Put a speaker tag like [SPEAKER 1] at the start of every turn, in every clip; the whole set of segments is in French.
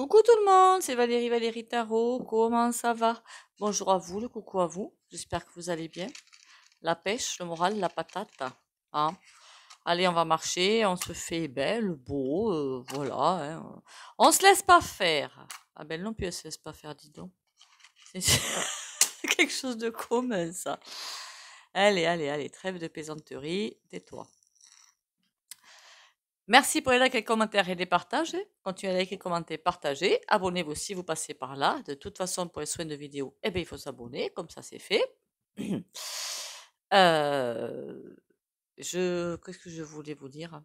[SPEAKER 1] Coucou tout le monde, c'est Valérie Tarot, comment ça va? Bonjour à vous, le coucou à vous, j'espère que vous allez bien. La pêche, le moral, la patate, hein. Allez, on va marcher, on se fait belle, beau, voilà, hein. On se laisse pas faire. Ah ben non plus, elle se laisse pas faire, dis donc. C'est c'est quelque chose de commun, ça. Allez, trêve de plaisanterie, tais-toi. Merci pour les likes, les commentaires et les partages. Continuez à liker, commenter, partager. Abonnez-vous si vous passez par là. De toute façon, pour les soins de vidéo, eh bien, il faut s'abonner. Comme ça, c'est fait. Euh, qu'est-ce que je voulais vous dire?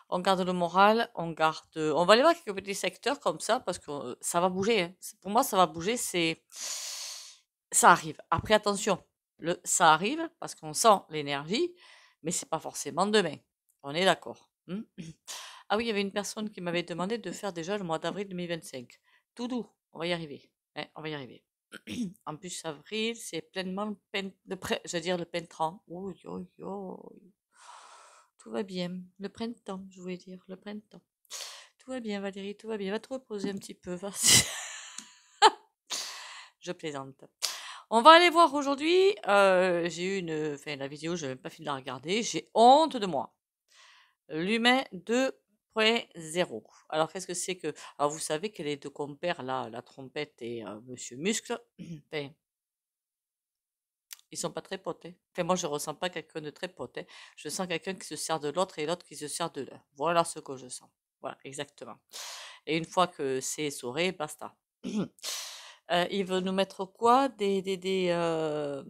[SPEAKER 1] On garde le moral, on va aller voir quelques petits secteurs comme ça parce que ça va bouger, hein. Pour moi, ça va bouger. Ça arrive. Après, attention, ça arrive parce qu'on sent l'énergie, mais c'est pas forcément demain. On est d'accord. Ah oui, il y avait une personne qui m'avait demandé de faire déjà le mois d'avril 2025. Tout doux, on va y arriver. Hein, on va y arriver. En plus, avril, c'est pleinement j'allais dire le printemps. Oui, oui, oui. Tout va bien. Le printemps, je voulais dire, le printemps. Tout va bien, Valérie, tout va bien. Va te reposer un petit peu, vas-y. Je plaisante. On va aller voir aujourd'hui. J'ai eu enfin, la vidéo, je n'ai même pas fini de la regarder. J'ai honte de moi. L'humain 2.0. Alors, qu'est-ce que c'est que. Alors, vous savez que les deux compères, là, la trompette et Monsieur Muscle, enfin, ils sont pas très potes, hein. Enfin, moi, je ressens pas quelqu'un de très pote, hein. Je sens quelqu'un qui se sert de l'autre et l'autre qui se sert de l'un. Voilà ce que je sens. Voilà, exactement. Et une fois que c'est sauré, basta. Il veut nous mettre quoi? Des je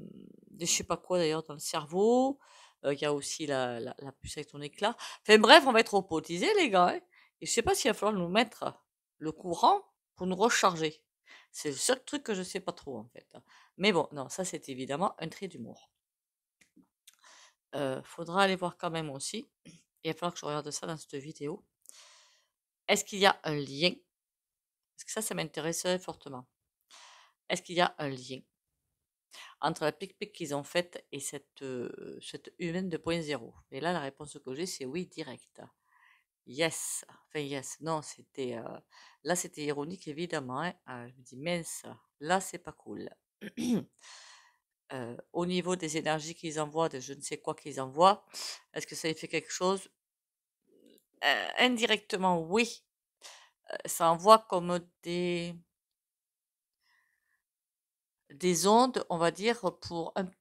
[SPEAKER 1] sais pas quoi d'ailleurs dans le cerveau. Il y a aussi la puce avec ton éclat. Enfin bref, on va être robotisés, les gars, hein. Et je sais pas s'il va falloir nous mettre le courant pour nous recharger. C'est le seul truc que je sais pas trop, en fait, hein. Mais bon, non, ça c'est évidemment un trait d'humour. Faudra aller voir quand même aussi. Il va falloir que je regarde ça dans cette vidéo. Est-ce qu'il y a un lien? Parce que ça m'intéresserait fortement. Est-ce qu'il y a un lien entre la pic-pic qu'ils ont faite et cette humaine 2.0? Et là, la réponse que j'ai, c'est oui, direct. Yes. Enfin, yes. Non, là, c'était ironique, évidemment, hein. Je me dis, mince, là, c'est pas cool. Au niveau des énergies qu'ils envoient, de je ne sais quoi qu'ils envoient, est-ce que ça y fait quelque chose? Indirectement, oui. Ça envoie comme des ondes, on va dire,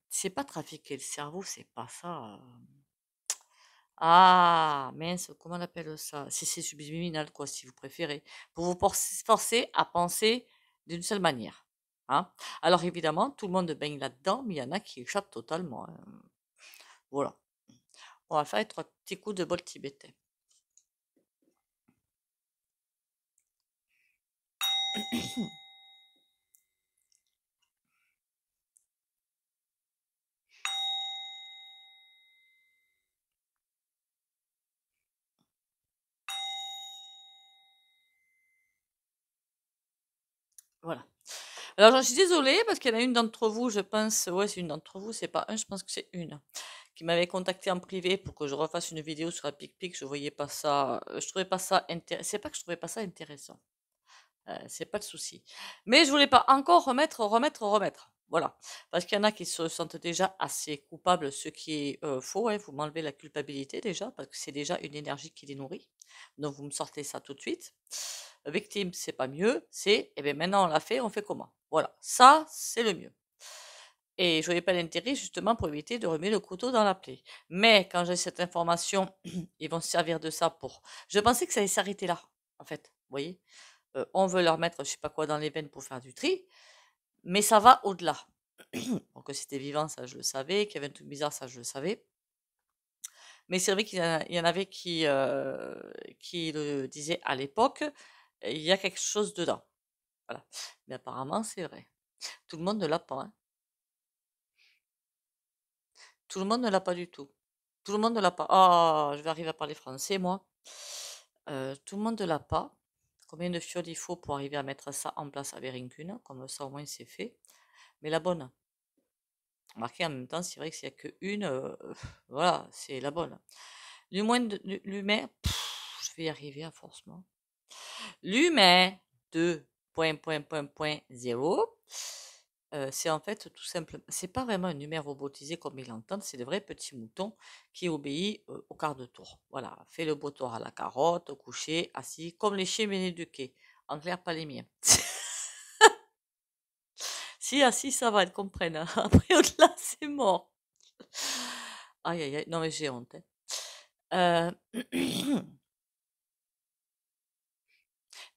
[SPEAKER 1] c'est pas trafiquer le cerveau, c'est pas ça. Ah, mince, comment on appelle ça? C'est subliminal, quoi, si vous préférez. Pour vous forcer à penser d'une seule manière, hein. Alors évidemment, tout le monde baigne là-dedans, mais il y en a qui échappent totalement, hein. Voilà. On va faire 3 petits coups de bol tibétain. Voilà. Alors j'en suis désolée parce qu'il y en a une d'entre vous, je pense, ouais, c'est une d'entre vous, c'est pas un, je pense que c'est une, qui m'avait contacté en privé pour que je refasse une vidéo sur la pic-pic. Je voyais pas ça, je trouvais pas ça intéressant. C'est pas que je trouvais pas ça intéressant. C'est pas le souci. Mais je voulais pas encore remettre. Voilà. Parce qu'il y en a qui se sentent déjà assez coupables, ce qui est faux, hein. Vous m'enlevez la culpabilité déjà, parce que c'est déjà une énergie qui les nourrit. Donc vous me sortez ça tout de suite. Victime, c'est pas mieux. Eh bien maintenant on l'a fait, on fait comment? Voilà. Ça, c'est le mieux. Et je voyais pas l'intérêt justement pour éviter de remettre le couteau dans la plaie. Mais quand j'ai cette information, ils vont se servir de ça pour. Je pensais que ça allait s'arrêter là, en fait. Vous voyez? On veut leur mettre je sais pas quoi dans les veines pour faire du tri, mais ça va au-delà. Donc que c'était vivant, ça je le savais, qu'il y avait un truc bizarre, ça je le savais. Mais c'est vrai qu'il y en avait qui le disaient à l'époque, il y a quelque chose dedans. Voilà. Mais apparemment, c'est vrai. Tout le monde ne l'a pas, hein. Tout le monde ne l'a pas du tout. Tout le monde ne l'a pas. Oh, je vais arriver à parler français, moi. Tout le monde ne l'a pas. Combien de fioles il faut pour arriver à mettre ça en place avec rien qu'une? Comme ça, au moins, c'est fait. Mais la bonne. Remarquez, en même temps, c'est vrai que s'il n'y a qu'une, voilà, c'est la bonne. L'humain, je vais y arriver à force, moi. L'humain 2.0, c'est en fait tout simplement, c'est pas vraiment un humain robotisé comme ils l'entendent, c'est de vrais petits moutons qui obéit au quart de tour. Voilà, fait le beau tour à la carotte, couché, assis, comme les chiens bien éduqués. En clair, pas les miens. Si, assis, ça va, ils comprennent, hein. Après, au-delà, c'est mort. Aïe, aïe, aïe, non mais j'ai honte, hein.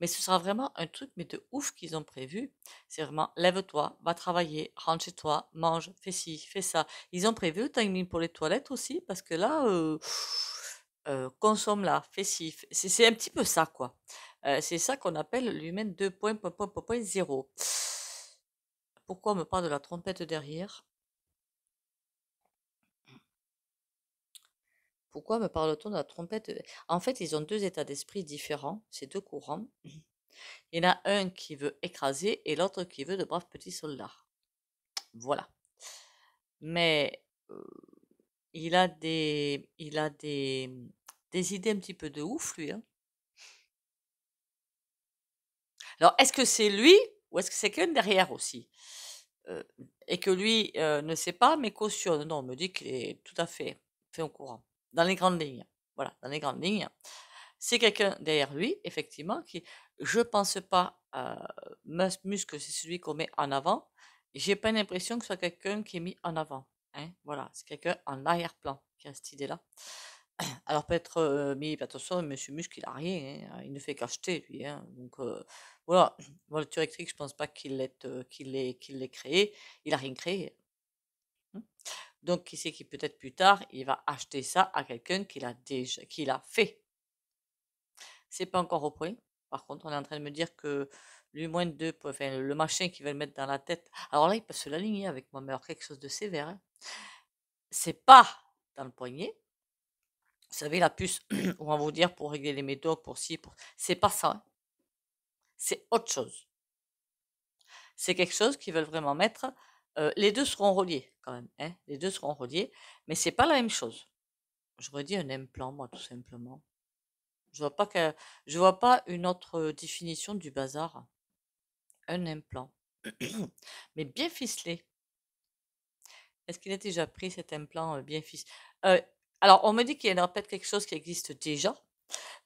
[SPEAKER 1] Mais ce sera vraiment un truc, mais de ouf qu'ils ont prévu. C'est vraiment, lève-toi, va travailler, rentre chez toi, mange, fais ci, fais ça. Ils ont prévu le timing pour les toilettes aussi, parce que là, consomme là, fais ci. C'est un petit peu ça, quoi. C'est ça qu'on appelle l'humain 2.0. Pourquoi on me parle de la trompette derrière? Pourquoi me parle-t-on de la trompette? En fait, ils ont deux états d'esprit différents, c'est deux courants. Il y en a un qui veut écraser et l'autre qui veut de braves petits soldats. Voilà. Mais il a des idées un petit peu de ouf, lui, hein. Alors, est-ce que c'est lui ou est-ce que c'est quelqu'un derrière aussi? Et que lui ne sait pas, mais cautionne. Non, on me dit qu'il est tout à fait au courant. Dans les grandes lignes. Voilà, dans les grandes lignes. C'est quelqu'un derrière lui, effectivement, qui, je pense pas, Musk, c'est celui qu'on met en avant. J'ai pas l'impression que ce soit quelqu'un qui est mis en avant. Hein, voilà, c'est quelqu'un en arrière-plan qui a cette idée-là. Alors peut-être, mais attention, Monsieur Musk, il a rien, hein, il ne fait qu'acheter, lui, hein, donc voilà. Voiture électrique, je pense pas qu'il l'ait créé, il a rien créé. Hein. Donc qui sait qui peut-être plus tard, il va acheter ça à quelqu'un qui l'a fait. C'est pas encore au point. Par contre, on est en train de me dire que l'U-2, enfin le machin qu'ils veulent mettre dans la tête. Alors là, ils peuvent se l'aligner avec moi, mais alors quelque chose de sévère, hein. C'est pas dans le poignet. Vous savez, la puce, on va vous dire pour régler les médocs, pour ci, pour. C'est pas ça, hein. C'est autre chose. C'est quelque chose qu'ils veulent vraiment mettre. Les deux seront reliés quand même, hein. Les deux seront reliés, mais c'est pas la même chose. J'aurais dit un implant, moi, tout simplement. Je vois pas une autre définition du bazar. Un implant. Mais bien ficelé. Est-ce qu'il a déjà pris cet implant bien ficelé? Alors, on me dit qu'il y a peut-être quelque chose qui existe déjà,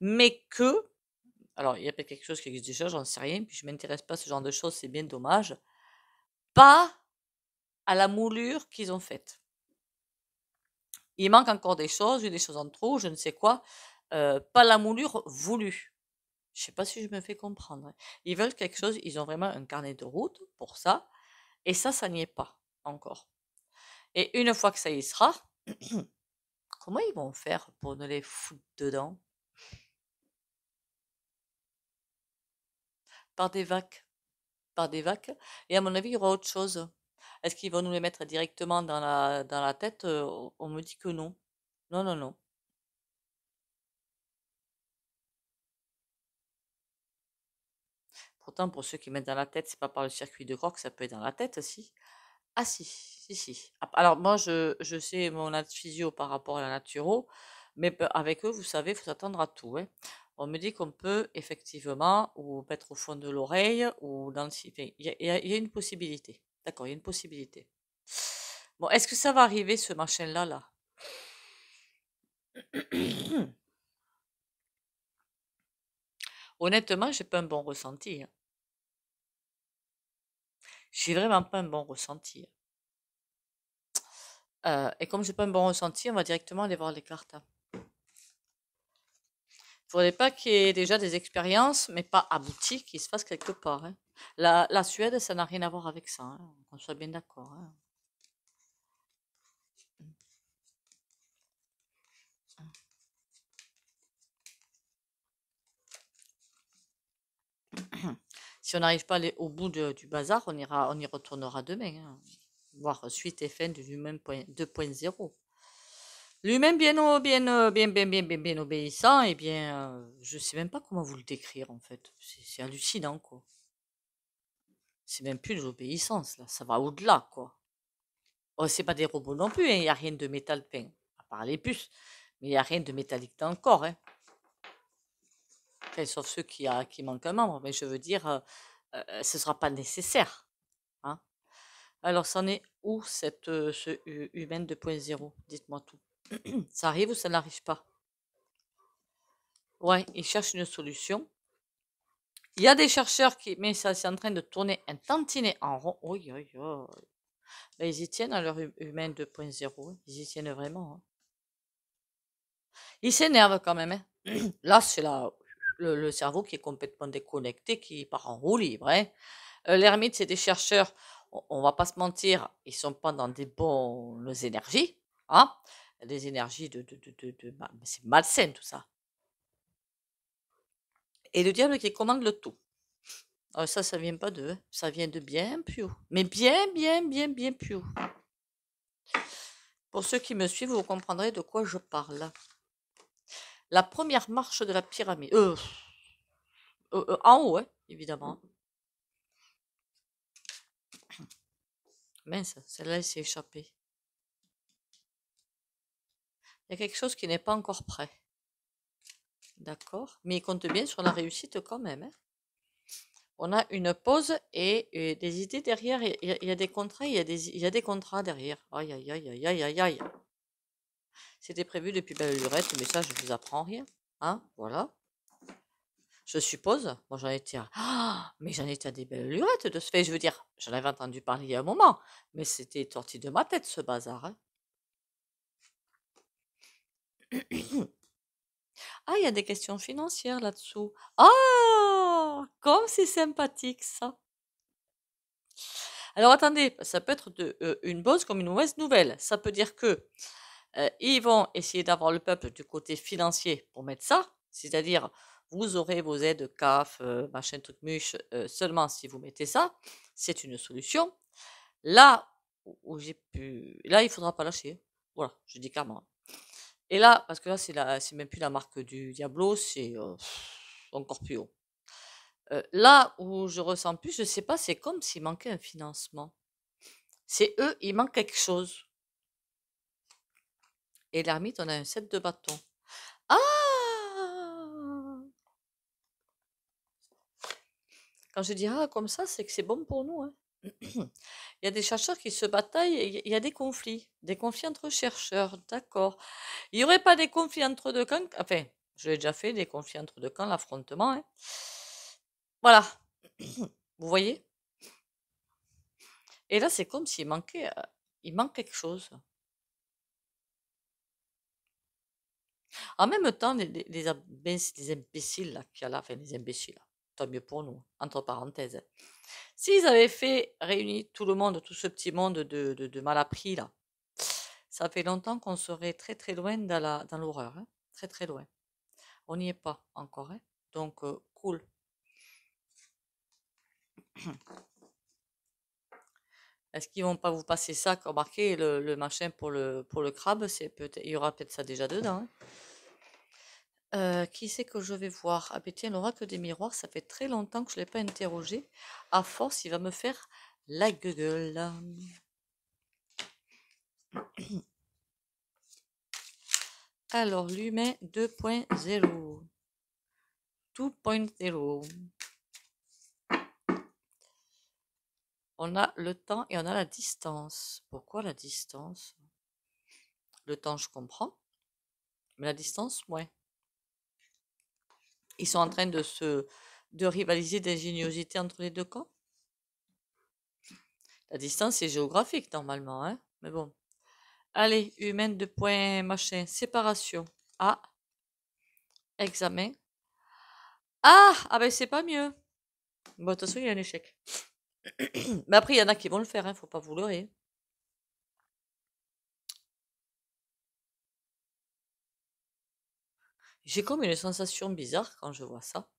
[SPEAKER 1] mais que. Alors, il y a peut-être quelque chose qui existe déjà, j'en sais rien, puis je m'intéresse pas à ce genre de choses, c'est bien dommage. Pas à la moulure qu'ils ont faite. Il manque encore des choses en trop, je ne sais quoi. Pas la moulure voulue. Je sais pas si je me fais comprendre, hein. Ils veulent quelque chose, ils ont vraiment un carnet de route pour ça, et ça n'y est pas encore. Et une fois que ça y sera, comment ils vont faire pour ne les foutre dedans? Par des vacs. Par des vacs. Et à mon avis, il y aura autre chose. Est-ce qu'ils vont nous les mettre directement dans la tête? On me dit que non. Non, non, non. Pourtant, pour ceux qui mettent dans la tête, c'est pas par le circuit de Cork, ça peut être dans la tête, si. Ah si, si, si. Alors moi, je sais mon physio par rapport à la naturo, mais avec eux, vous savez, il faut s'attendre à tout, hein. On me dit qu'on peut effectivement ou mettre au fond de l'oreille ou dans le. Enfin, il y a une possibilité. D'accord, il y a une possibilité. Bon, est-ce que ça va arriver ce machin-là, là? Honnêtement, j'ai pas un bon ressenti, hein. J'ai vraiment pas un bon ressenti. Et comme j'ai pas un bon ressenti, on va directement aller voir les cartes. Faudrait pas qu'il y ait déjà des expériences, mais pas abouties, qui se fassent quelque part, hein. La Suède, ça n'a rien à voir avec ça, hein, qu'on soit bien d'accord, hein. Si on n'arrive pas à aller au bout du bazar, on y retournera demain, hein. Voir suite et fin du lui-même 2.0. Lui-même bien obéissant, et bien, je sais même pas comment vous le décrire en fait. C'est hallucinant, quoi. C'est même plus de l'obéissance, là. Ça va au-delà, quoi. Oh, c'est pas des robots non plus, hein. Il n'y a rien de métal peint, à part les puces. Mais il n'y a rien de métallique dans le corps, hein. Après, sauf ceux qui manquent un membre, mais je veux dire, ce ne sera pas nécessaire. Hein. Alors, c'en est où ce humain 2.0? Dites-moi tout. Ça arrive ou ça n'arrive pas? Ouais, ils cherchent une solution. Il y a des chercheurs mais ça, c'est en train de tourner un tantinet en rond. Oui, oui, oui. Ben, ils y tiennent à leur humain 2.0. Ils y tiennent vraiment. Hein. Ils s'énervent quand même. Hein. Là, c'est le cerveau qui est complètement déconnecté, qui part en roue libre. Hein. L'ermite, c'est des chercheurs, on va pas se mentir, ils sont pas dans des bonnes énergies. Hein. Des énergies c'est malsain tout ça. Et le diable qui commande le tout. Ça vient pas d'eux, hein. Ça vient de bien plus haut. Mais bien, bien, bien, bien plus haut. Pour ceux qui me suivent, vous comprendrez de quoi je parle. La première marche de la pyramide. En haut, hein, évidemment. Mince, celle-là, elle s'est échappée. Il y a quelque chose qui n'est pas encore prêt. D'accord. Mais il compte bien sur la réussite quand même. Hein. On a une pause et des idées derrière. Il y a des contrats, il y a des contrats derrière. Aïe, aïe, aïe, aïe, aïe, aïe, aïe. C'était prévu depuis belle lurette, mais ça, je ne vous apprends rien. Hein, voilà. Je suppose. Moi, j'en étais à... Ah, mais j'en étais à des belles lurettes de ce fait. Je veux dire, j'en avais entendu parler il y a un moment. Mais c'était sorti de ma tête, ce bazar. Hein. Ah, il y a des questions financières là-dessous. Ah, comme c'est sympathique, ça. Alors, attendez, ça peut être une bonne comme une mauvaise nouvelle. Ça peut dire que ils vont essayer d'avoir le peuple du côté financier pour mettre ça. C'est-à-dire, vous aurez vos aides CAF, machin, truc muche, seulement si vous mettez ça. C'est une solution. Là où j'ai pu... Là, il ne faudra pas lâcher. Voilà, je dis clairement. Et là, parce que là, c'est même plus la marque du Diablo, c'est encore plus haut. Là où je ressens plus, je sais pas, c'est comme s'il manquait un financement. C'est eux, il manque quelque chose. Et l'ermite, on a un 7 de bâton. Ah! Quand je dis ah comme ça, c'est que c'est bon pour nous. Hein. Il y a des chercheurs qui se bataillent et il y a des conflits entre chercheurs, d'accord. Il n'y aurait pas des conflits entre deux camps, enfin, je l'ai déjà fait, des conflits entre deux camps, l'affrontement. Hein. Voilà, vous voyez? Et là, c'est comme s'il manquait, il manque quelque chose. En même temps, les imbéciles là, qu'il y a là, enfin les imbéciles, là, tant mieux pour nous, entre parenthèses. S'ils avaient réuni tout le monde, tout ce petit monde de malappris là, ça fait longtemps qu'on serait très très loin dans l'horreur, hein. Très très loin. On n'y est pas encore, hein. Donc cool. Est-ce qu'ils vont pas vous passer ça, remarquez le machin pour le crabe, il y aura peut-être ça déjà dedans. Hein. Qui c'est que je vais voir? Ah ben tiens, l'oracle des miroirs, ça fait très longtemps que je ne l'ai pas interrogé. À force, il va me faire la gueule. Alors, l'humain 2.0. 2.0. On a le temps et on a la distance. Pourquoi la distance? Le temps, je comprends. Mais la distance, ouais. Ils sont en train de rivaliser d'ingéniosité entre les deux camps. La distance, c'est géographique, normalement, hein. Mais bon. Allez, humaine de point machin. Séparation. Ah. Examen. Ah! Ah ben, c'est pas mieux. Bon, de toute façon, il y a un échec. Mais après, il y en a qui vont le faire, hein. Faut pas vous leurrer. J'ai comme une sensation bizarre quand je vois ça.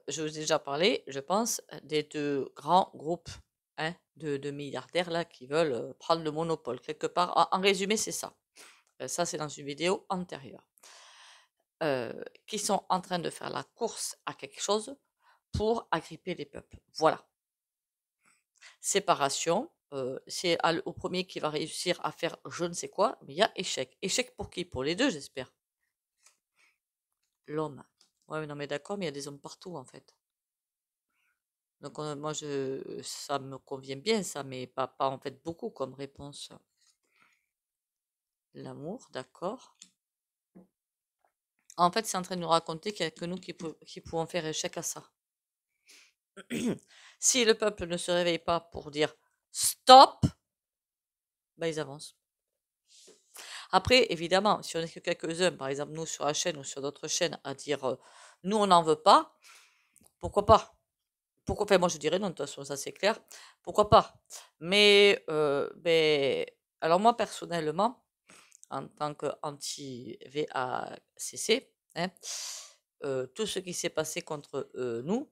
[SPEAKER 1] Je vous ai déjà parlé, je pense, des deux grands groupes hein, de milliardaires là qui veulent prendre le monopole quelque part. En résumé, c'est ça. Ça, c'est dans une vidéo antérieure. Qui sont en train de faire la course à quelque chose pour agripper les peuples. Voilà. Séparation. C'est au premier qui va réussir à faire je ne sais quoi, mais il y a échec. Échec pour qui? Pour les deux, j'espère. L'homme. Ouais, mais non, mais d'accord, mais il y a des hommes partout, en fait. Donc, moi, ça me convient bien, ça, mais pas en fait beaucoup comme réponse. L'amour, d'accord. En fait, c'est en train de nous raconter qu'il n'y a que nous qui pouvons faire échec à ça. Si le peuple ne se réveille pas pour dire stop, bah, ils avancent. Après, évidemment, si on est que quelques-uns, par exemple nous sur la chaîne ou sur d'autres chaînes, à dire nous on n'en veut pas, pourquoi pas? Pourquoi, enfin, moi je dirais non, de toute façon, ça c'est clair. Pourquoi pas? Mais, ben, alors moi personnellement, en tant qu'anti-VACC, hein, tout ce qui s'est passé contre nous,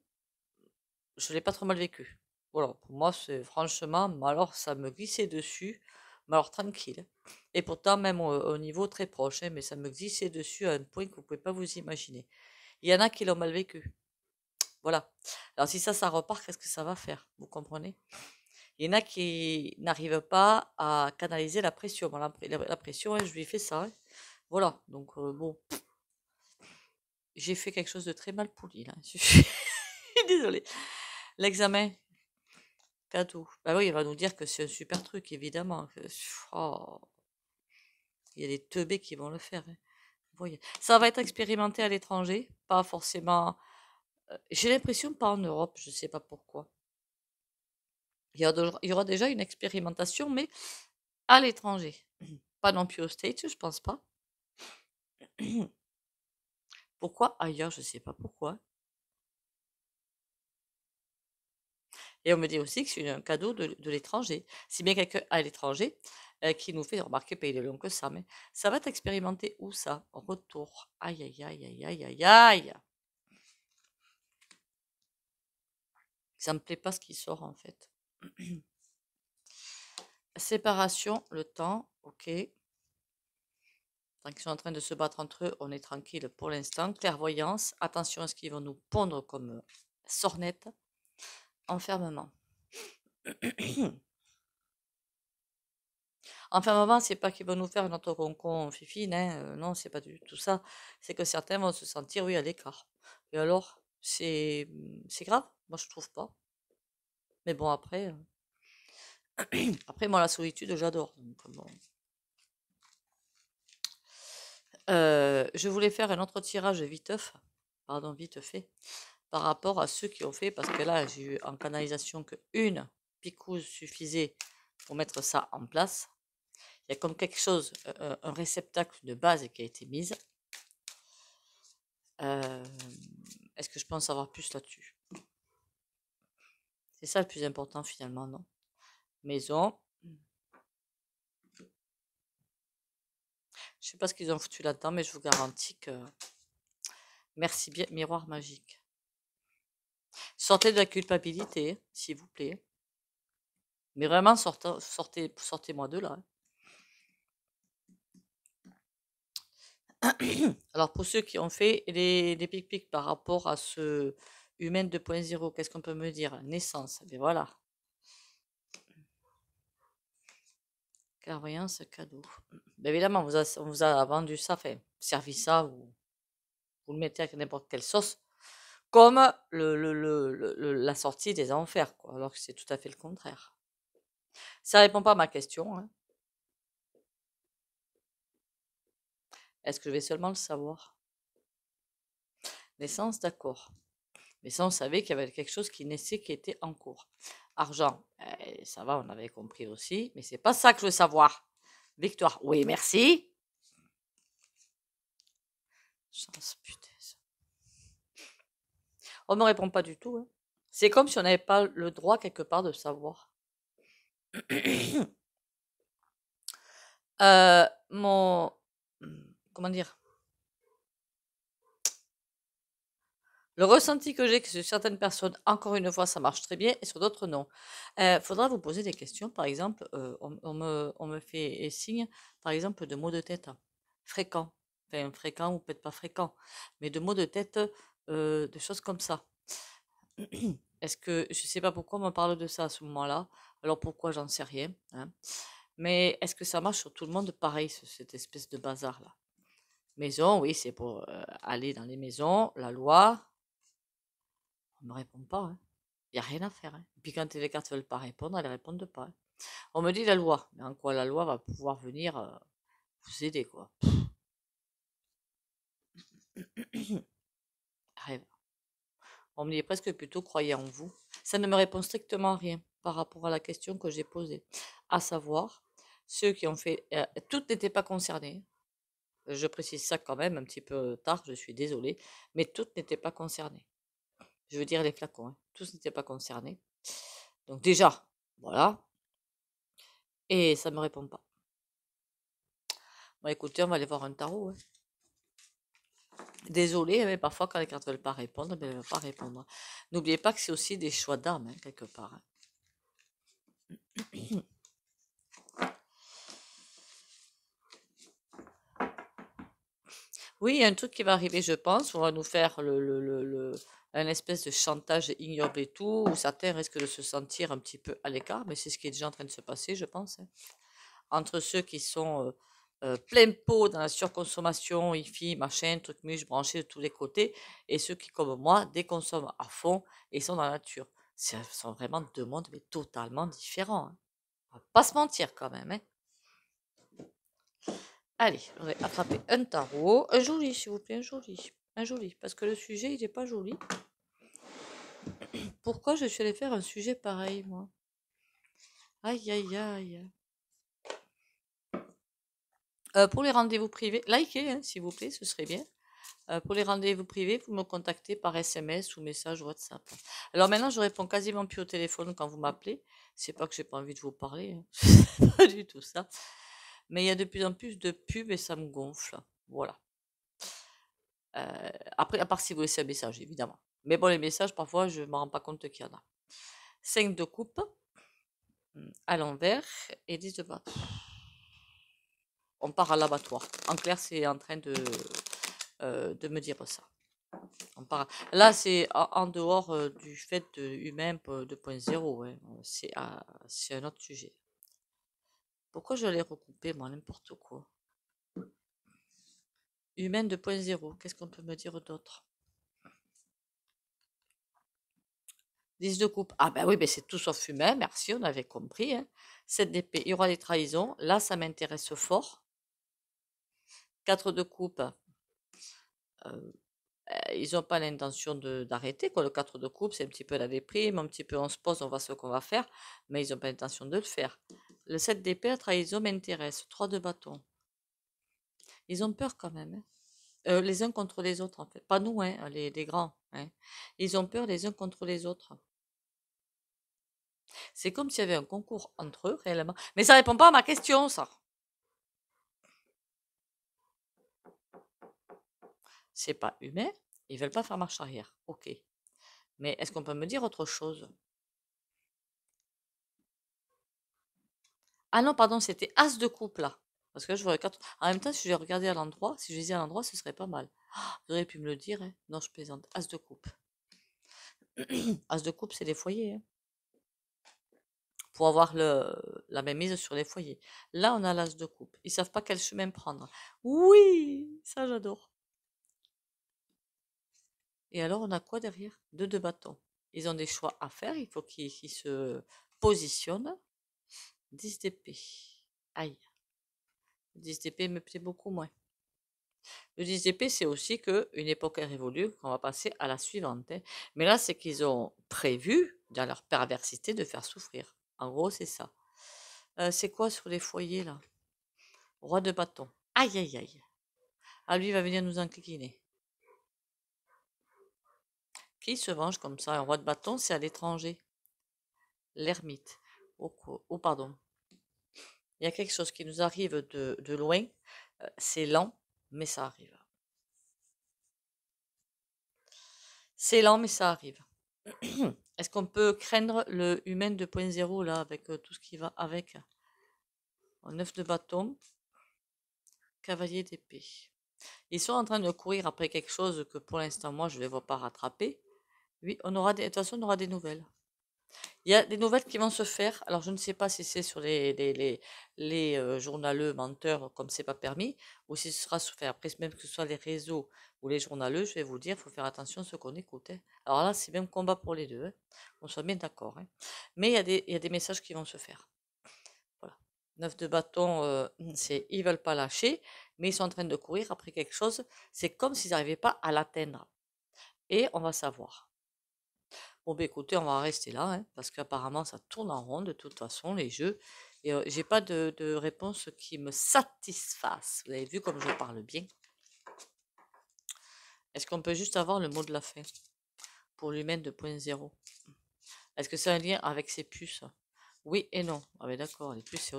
[SPEAKER 1] je l'ai pas trop mal vécu. Voilà, pour moi, c'est franchement, mais alors ça me glissait dessus, mais alors tranquille. Et pourtant, même au niveau très proche, hein, mais ça me glissait dessus à un point que vous pouvez pas vous imaginer. Il y en a qui l'ont mal vécu. Voilà. Alors si ça repart, qu'est-ce que ça va faire? Vous comprenez? Il y en a qui n'arrivent pas à canaliser la pression. Bon, la pression, hein, je lui ai fait ça, hein. Voilà. Donc, bon, j'ai fait quelque chose de très mal poli, là. Je suis désolée. L'examen, cadeau. Bah oui, il va nous dire que c'est un super truc, évidemment. Oh, il y a des teubés qui vont le faire, hein. Voyez. Ça va être expérimenté à l'étranger, pas forcément. J'ai l'impression pas en Europe, je sais pas pourquoi. Il y aura déjà une expérimentation, mais à l'étranger. Pas non plus aux States, je pense pas. Pourquoi ailleurs, je sais pas pourquoi. Et on me dit aussi que c'est un cadeau de l'étranger. Si bien quelqu'un à l'étranger qui nous fait remarquer payer de long que ça, mais ça va t'expérimenter où ça? En retour. Aïe, aïe, aïe, aïe, aïe, aïe, aïe. Ça me plaît pas ce qui sort en fait. Séparation, le temps, ok. Tant qu'ils sont en train de se battre entre eux, on est tranquille pour l'instant. Clairvoyance, attention à ce qu'ils vont nous pondre comme sornette. Enfermement. Enfermement, c'est pas qu'ils vont nous faire notre concon fifine, hein, non, c'est pas du tout ça. C'est que certains vont se sentir, oui, à l'écart. Et alors, c'est grave? Moi, je trouve pas. Mais bon, après, après moi, la solitude, j'adore. Donc, bon. Je voulais faire un autre tirage viteuf, pardon, vite fait, par rapport à ceux qui ont fait, parce que là, j'ai eu en canalisation que une picouse suffisait pour mettre ça en place. Il y a comme quelque chose, un réceptacle de base qui a été mise. Est-ce que je pense savoir plus là-dessus? C'est ça le plus important finalement, non? Maison. Je sais pas ce qu'ils ont foutu là-dedans, mais je vous garantis que... Merci bien, miroir magique. Sortez de la culpabilité, s'il vous plaît. Mais vraiment, sortez-moi de là. Alors, pour ceux qui ont fait les pic-pics par rapport à ce humain 2.0, qu'est-ce qu'on peut me dire? Naissance, mais voilà. Clairvoyance, cadeau. Ben évidemment, on vous a vendu ça, enfin, servi ça, vous le mettez avec n'importe quelle sauce, comme la sortie des enfers, quoi, alors que c'est tout à fait le contraire. Ça répond pas à ma question, hein. Est-ce que je vais seulement le savoir? Naissance, d'accord. Mais ça, on savait qu'il y avait quelque chose qui naissait, qui était en cours. Argent, ça va, on avait compris aussi, mais c'est pas ça que je veux savoir. Victoire, oui, merci. Chance, putain. On ne répond pas du tout, hein. C'est comme si on n'avait pas le droit quelque part de savoir. Mon... Comment dire? Le ressenti que j'ai que sur certaines personnes, encore une fois, ça marche très bien et sur d'autres, non. Faudra vous poser des questions. Par exemple, on me fait signe, par exemple, de maux de tête fréquents. Enfin, fréquents ou peut-être pas fréquents, mais de maux de tête, de choses comme ça. Est-ce que, je sais pas pourquoi on me parle de ça à ce moment-là. Alors pourquoi, j'en sais rien, hein. Mais est-ce que ça marche sur tout le monde pareil, cette espèce de bazar-là? Maison, oui, c'est pour aller dans les maisons. La loi, on ne me répond pas. Il n'y a rien à faire. Et puis quand les cartes ne veulent pas répondre, elles ne répondent pas. On me dit la loi. Mais en quoi la loi va pouvoir venir vous aider, quoi. Rêve. On me dit presque plutôt croyez en vous. Ça ne me répond strictement rien par rapport à la question que j'ai posée. À savoir, ceux qui ont fait... toutes n'étaient pas concernées. Je précise ça quand même un petit peu tard, je suis désolée. Mais toutes n'étaient pas concernées. Je veux dire les flacons. Hein. Tous n'étaient pas concernés. Donc déjà, voilà. Et ça ne me répond pas. Bon, écoutez, on va aller voir un tarot. Hein. Désolée, mais parfois, quand les cartes ne veulent pas répondre, ben, elles ne veulent pas répondre. N'oubliez pas que c'est aussi des choix d'âme, hein, quelque part. Hein. Oui, il y a un truc qui va arriver, je pense. On va nous faire un espèce de chantage ignoble et tout, où certains risquent de se sentir un petit peu à l'écart, mais c'est ce qui est déjà en train de se passer, je pense. Hein. Entre ceux qui sont plein pot dans la surconsommation, hi-fi, machin, truc muche, branché de tous les côtés, et ceux qui, comme moi, déconsomment à fond et sont dans la nature. Ce sont vraiment deux mondes, mais totalement différents. Hein. On va pas se mentir quand même. Hein. Allez, on va attraper un tarot. Un joli, s'il vous plaît, un joli. Un joli, parce que le sujet, il n'est pas joli. Pourquoi je suis allée faire un sujet pareil, moi? Aïe, aïe, aïe. Pour les rendez-vous privés, likez, hein, s'il vous plaît, ce serait bien. Pour les rendez-vous privés, vous me contactez par SMS ou message WhatsApp. Alors maintenant, je réponds quasiment plus au téléphone quand vous m'appelez. C'est pas que j'ai pas envie de vous parler, hein. C'est pas du tout ça. Mais il y a de plus en plus de pubs et ça me gonfle. Voilà. Après, à part si vous laissez un message, évidemment. Mais bon, les messages, parfois, je ne me rends pas compte qu'il y en a. 5 de coupe à l'envers et 10 de bâton. On part à l'abattoir. En clair, c'est en train de me dire ça. Là, c'est en dehors du fait de humain 2.0. Hein. C'est un autre sujet. Pourquoi je l'ai recoupé, moi, n'importe quoi. Humain 2.0, qu'est-ce qu'on peut me dire d'autre? 10 de coupe. Ah ben oui, ben c'est tout sauf humain, merci, on avait compris. Hein. 7 d'épée, il y aura des trahisons. Là, ça m'intéresse fort. 4 de coupe. Ils n'ont pas l'intention d'arrêter. Le 4 de coupe, c'est un petit peu la déprime, un petit peu on se pose, on voit ce qu'on va faire, mais ils n'ont pas l'intention de le faire. Le 7 d'épée, la trahison m'intéresse. 3 de bâton. Ils ont peur quand même. Hein. Les uns contre les autres, en fait. Pas nous, hein, les grands. Hein. Ils ont peur les uns contre les autres. C'est comme s'il y avait un concours entre eux, réellement. Mais ça répond pas à ma question, ça. C'est pas humain. Ils veulent pas faire marche arrière. Ok. Mais est-ce qu'on peut me dire autre chose? Ah non, pardon, c'était As de coupe, là. Parce que je vois 4. En même temps, si je regardé à l'endroit, si je lisais à l'endroit, ce serait pas mal. Vous auriez pu me le dire, hein. Non, je plaisante. As de coupe. As de coupe, c'est les foyers. Hein. Pour avoir la même mise sur les foyers. Là, on a l'as de coupe. Ils savent pas quel chemin prendre. Oui, ça j'adore. Et alors, on a quoi derrière? 2 de bâton. Ils ont des choix à faire. Il faut qu'ils se positionnent. 10 d'épée. Aïe. 10 d'épée me plaît beaucoup moins. Le 10 d'épée, c'est aussi qu'une époque est révolue, qu'on va passer à la suivante. Hein. Mais là, c'est qu'ils ont prévu, dans leur perversité, de faire souffrir. En gros, c'est ça. C'est quoi sur les foyers, là? Roi de bâton. Aïe, aïe, aïe. Ah, lui, il va venir nous enquiquiner. Qui se venge comme ça? Un roi de bâton, c'est à l'étranger. L'ermite. Oh, pardon. Il y a quelque chose qui nous arrive de loin. C'est lent, mais ça arrive. C'est lent, mais ça arrive. Est-ce qu'on peut craindre le humain 2.0 là, avec tout ce qui va avec? 9 de bâton, cavalier d'épée. Ils sont en train de courir après quelque chose que pour l'instant, moi, je ne les vois pas rattraper. Oui, de toute façon, on aura des nouvelles. Il y a des nouvelles qui vont se faire. Alors, je ne sais pas si c'est sur les journaleux menteurs, comme c'est pas permis, ou si ce sera sur, enfin, après, même que ce soit les réseaux ou les journaleux, je vais vous dire, il faut faire attention à ce qu'on écoute, hein. Alors là, c'est même combat pour les deux, hein. On soit bien d'accord, hein. Mais il y a des messages qui vont se faire. Voilà. 9 de bâton, c'est ils veulent pas lâcher, mais ils sont en train de courir après quelque chose. C'est comme s'ils n'arrivaient pas à l'atteindre. Et on va savoir. Bon, bah écoutez, on va rester là, hein, parce qu'apparemment ça tourne en rond de toute façon, les jeux. Et j'ai pas de réponse qui me satisfasse. Vous avez vu comme je parle bien. Est-ce qu'on peut juste avoir le mot de la fin pour l'humain 2.0? Est-ce que c'est un lien avec ces puces? Oui et non. Ah ben d'accord, les puces c'est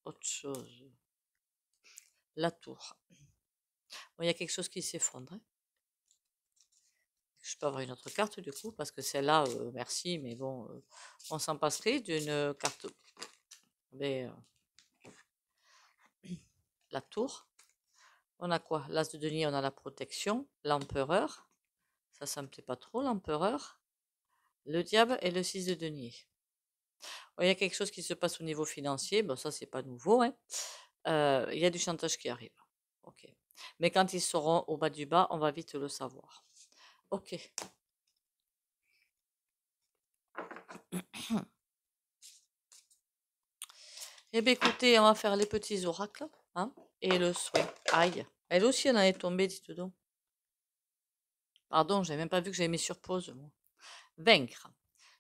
[SPEAKER 1] autre chose. La tour. Bon, il y a quelque chose qui s'effondre, hein. Je peux avoir une autre carte du coup, parce que celle-là, merci, mais bon, on s'en passerait d'une carte. Mais, la tour. On a quoi? L'as de denier, on a la protection, l'empereur. Ça me plaît pas trop, l'empereur. Le diable et le 6 de denier. Il y a quelque chose qui se passe au niveau financier. Bon, ça, c'est pas nouveau, hein. Il y a du chantage qui arrive. Ok. Mais quand ils seront au bas du bas, on va vite le savoir. Ok. Eh bien, écoutez, on va faire les petits oracles, hein, et le souhait. Aïe. Elle aussi, elle en est tombée, dites donc. Pardon, j'avais même pas vu que j'avais mis sur pause, moi. Vaincre.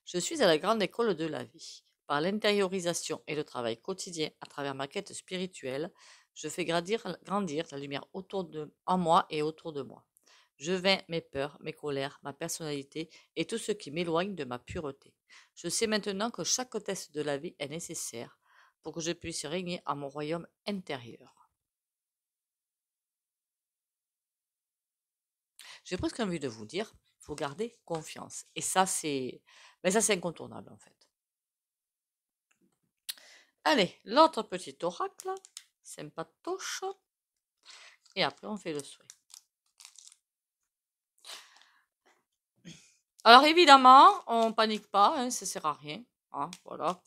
[SPEAKER 1] Je suis à la grande école de la vie. Par l'intériorisation et le travail quotidien à travers ma quête spirituelle, je fais grandir la lumière en moi et autour de moi. Je vainc mes peurs, mes colères, ma personnalité et tout ce qui m'éloigne de ma pureté. Je sais maintenant que chaque test de la vie est nécessaire pour que je puisse régner à mon royaume intérieur. J'ai presque envie de vous dire, il faut garder confiance. Et ça, c'est incontournable en fait. Allez, l'autre petit oracle, sympatoche. Et après, on fait le souhait. Alors évidemment, on panique pas, hein, ça sert à rien, hein, voilà.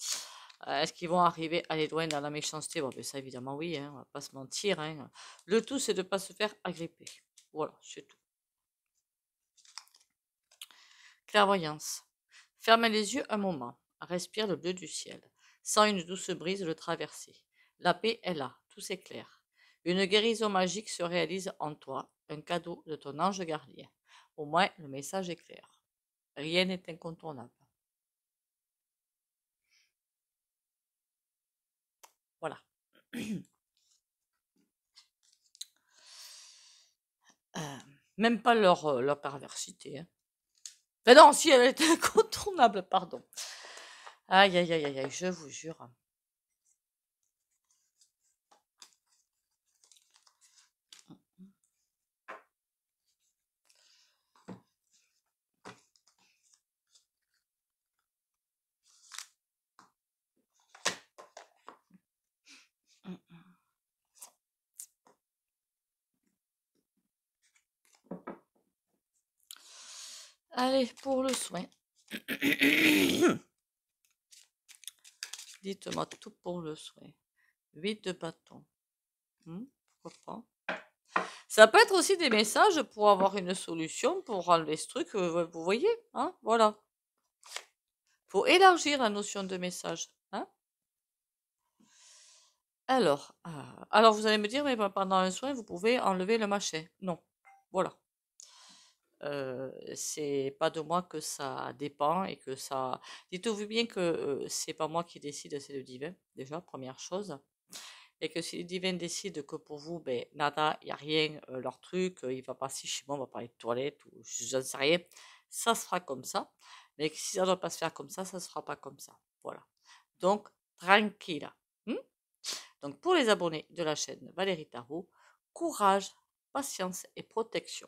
[SPEAKER 1] Est-ce qu'ils vont arriver à aller loin dans la méchanceté? Bon, ben ça évidemment oui, hein, on va pas se mentir, hein. Le tout, c'est de ne pas se faire agripper. Voilà, c'est tout. Clairvoyance. Fermez les yeux un moment. Respire le bleu du ciel. Sens une douce brise le traverser. La paix est là, tout s'éclaire. Une guérison magique se réalise en toi, un cadeau de ton ange gardien. Au moins, le message est clair. Rien n'est incontournable. Voilà. Même pas leur perversité, hein. Ben non, si elle est incontournable, pardon. Aïe, aïe, aïe, aïe, aïe, je vous jure. Allez, pour le soin. Dites-moi tout pour le soin. 8 de bâton. Pourquoi pas? Ça peut être aussi des messages pour avoir une solution pour enlever ce truc, vous voyez, hein, voilà. Faut élargir la notion de message, hein. Alors vous allez me dire, mais pendant un soin, vous pouvez enlever le machin. Non, voilà. C'est pas de moi que ça dépend et que ça. Dites-vous bien que c'est pas moi qui décide, c'est le divin, déjà, première chose. Et que si le divin décide que pour vous, ben, nada, il n'y a rien, leur truc, il va passer chez moi, on va parler de toilette ou je ne sais rien, ça se fera comme ça. Mais que si ça ne doit pas se faire comme ça ne se fera pas comme ça. Voilà. Donc, tranquille. Donc, pour les abonnés de la chaîne Valérie Tarot, courage, patience et protection.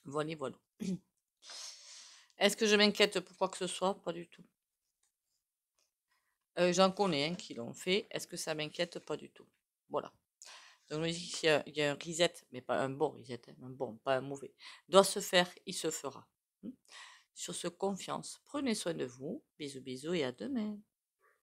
[SPEAKER 1] Voilà, voilà. Est-ce que je m'inquiète pour quoi que ce soit? Pas du tout. J'en connais un qui l'ont fait. Est-ce que ça m'inquiète? Pas du tout. Voilà. Donc, je me dis qu'il y a un reset, mais pas un bon reset, hein, un bon, pas un mauvais. Doit se faire, il se fera. Sur ce, confiance. Prenez soin de vous. Bisous, bisous et à demain.